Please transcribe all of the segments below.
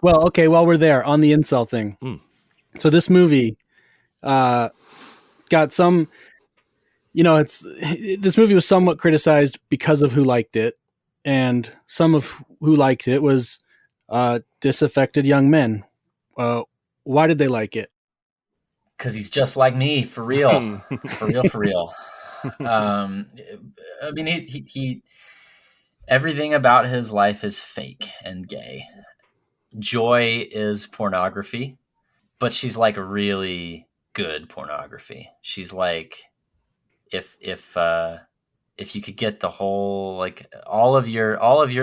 Well, okay, while we're there on the incel thing. So this movie got some, this movie was somewhat criticized because of who liked it, and some of who liked it was disaffected young men. Uh, why did they like it? Because he's just like me, for real, for real, for real. Um, I mean, he everything about his life is fake and gay. Joy is pornography, but she's like really good pornography. She's like if you could get the whole, like, all of your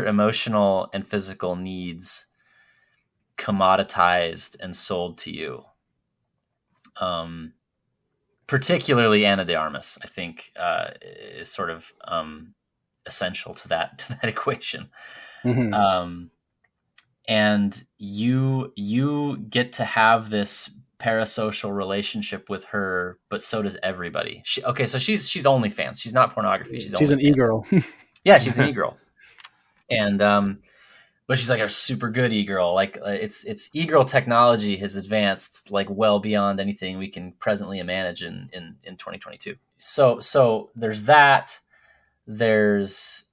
emotional and physical needs commoditized and sold to you. Um, Particularly Anna de Armas, I think, is sort of essential to that equation. Mm-hmm. Um, and you get to have this parasocial relationship with her, but so does everybody. So she's OnlyFans. She's not pornography. She's She's an OnlyFans. e-girl. Yeah, she's an e-girl, and but she's like a super good e-girl. Like, it's e-girl technology has advanced like well beyond anything we can presently manage in 2022. So there's that. There's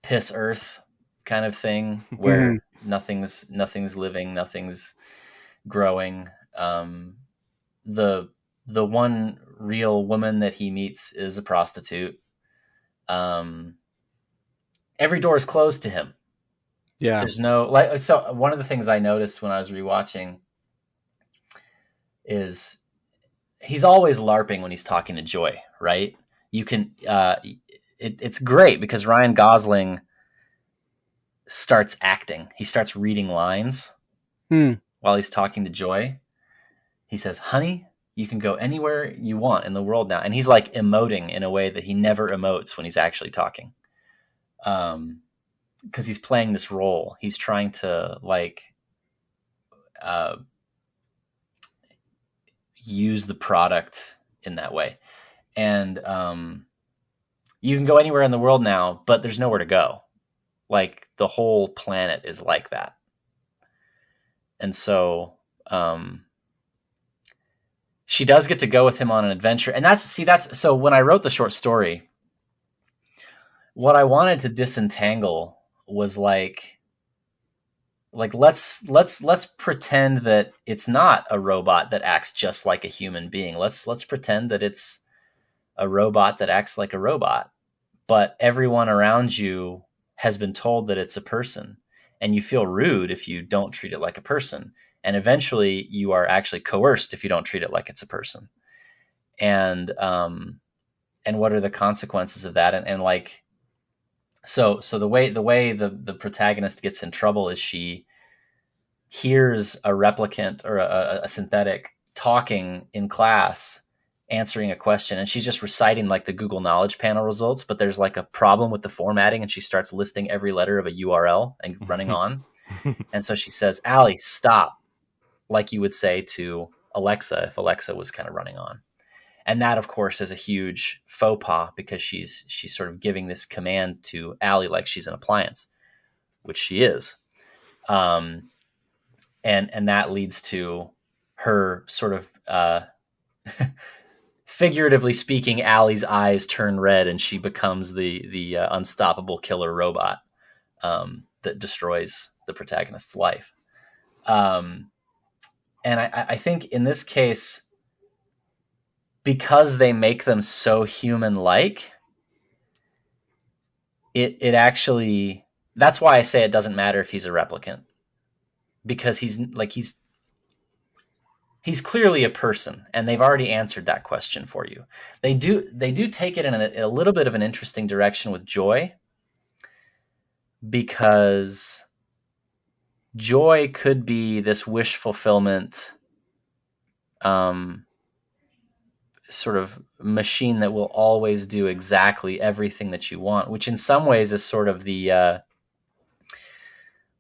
piss earth kind of thing Mm-hmm. where nothing's living, nothing's growing. The the one real woman that he meets is a prostitute. Um, every door is closed to him. Yeah. There's no, like, so one of the things I noticed when I was rewatching is he's always LARPing when he's talking to Joy, right? You can it's great because Ryan Gosling starts acting. He starts reading lines Hmm. while he's talking to Joy. He says, "Honey, you can go anywhere you want in the world now." And he's like emoting in a way that he never emotes when he's actually talking. Because he's playing this role. He's trying to, like, uh, use the product in that way. And you can go anywhere in the world now, but there's nowhere to go. Like, the whole planet is like that. And so she does get to go with him on an adventure. And that's so when I wrote the short story, what I wanted to disentangle was like let's pretend that it's not a robot that acts just like a human being. Let's pretend that it's a robot that acts like a robot, but everyone around you has been told that it's a person, and you feel rude if you don't treat it like a person, and eventually you are actually coerced if you don't treat it like it's a person. And what are the consequences of that? And like, so the way the protagonist gets in trouble is she hears a replicant or a synthetic talking in class, answering a question, and she's just reciting like the Google Knowledge Panel results, but there's like a problem with the formatting, and she starts listing every letter of a URL and running on. And so she says, "Allie, stop," like you would say to Alexa if Alexa was kind of running on. And that, of course, is a huge faux pas because she's sort of giving this command to Allie like she's an appliance, which she is. Um, and that leads to her sort of figuratively speaking, Allie's eyes turn red and she becomes the unstoppable killer robot that destroys the protagonist's life. And I think in this case, because they make them so human-like, it actually, that's why I say it doesn't matter if he's a replicant, because he's clearly a person, and they've already answered that question for you. They do take it in a little bit of an interesting direction with Joy, because Joy could be this wish fulfillment sort of machine that will always do exactly everything that you want, which in some ways is sort of the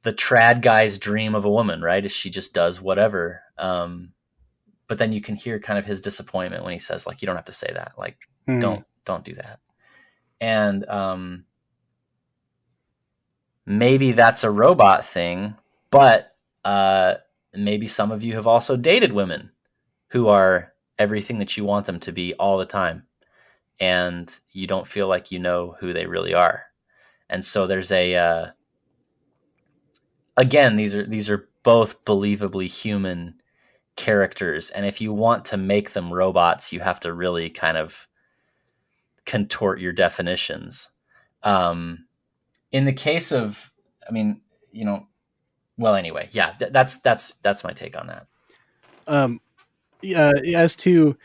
trad guy's dream of a woman, right? Is she just does whatever. But then you can hear kind of his disappointment when he says, like, you don't have to say that. Like, Hmm. don't do that. And maybe that's a robot thing, But maybe some of you have also dated women who are everything that you want them to be all the time, and you don't feel like you know who they really are. And so there's a again, these are both believably human characters, and if you want to make them robots, you have to really kind of contort your definitions. Um, in the case of, I mean, you know, well, anyway, yeah, that's my take on that. Um, yeah, as to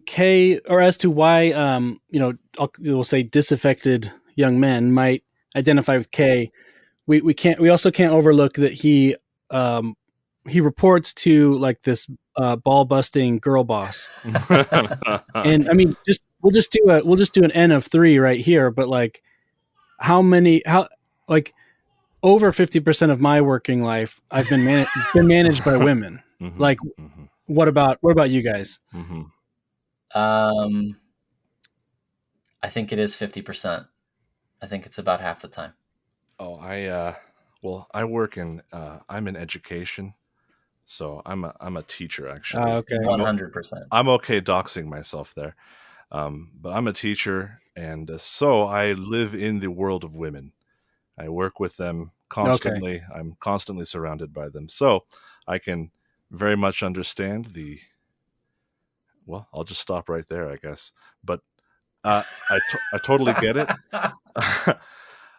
K, or as to why we'll say disaffected young men might identify with K. We also can't overlook that um, he reports to like this ball busting girl boss. And I mean, just we'll just do an N of three right here. But like, how like over 50% of my working life, I've been managed by women. Mhm, Like, mhm, what about you guys? mhm. Um, I think it is 50%. I think it's about half the time. Oh, well, I work in I'm in education, so I'm a teacher actually. Okay. 100%. I'm okay doxing myself there, but I'm a teacher, and so I live in the world of women. I work with them Okay. constantly. I'm constantly surrounded by them, so I can very much understand the. Well, I'll just stop right there, I guess. But I totally get it.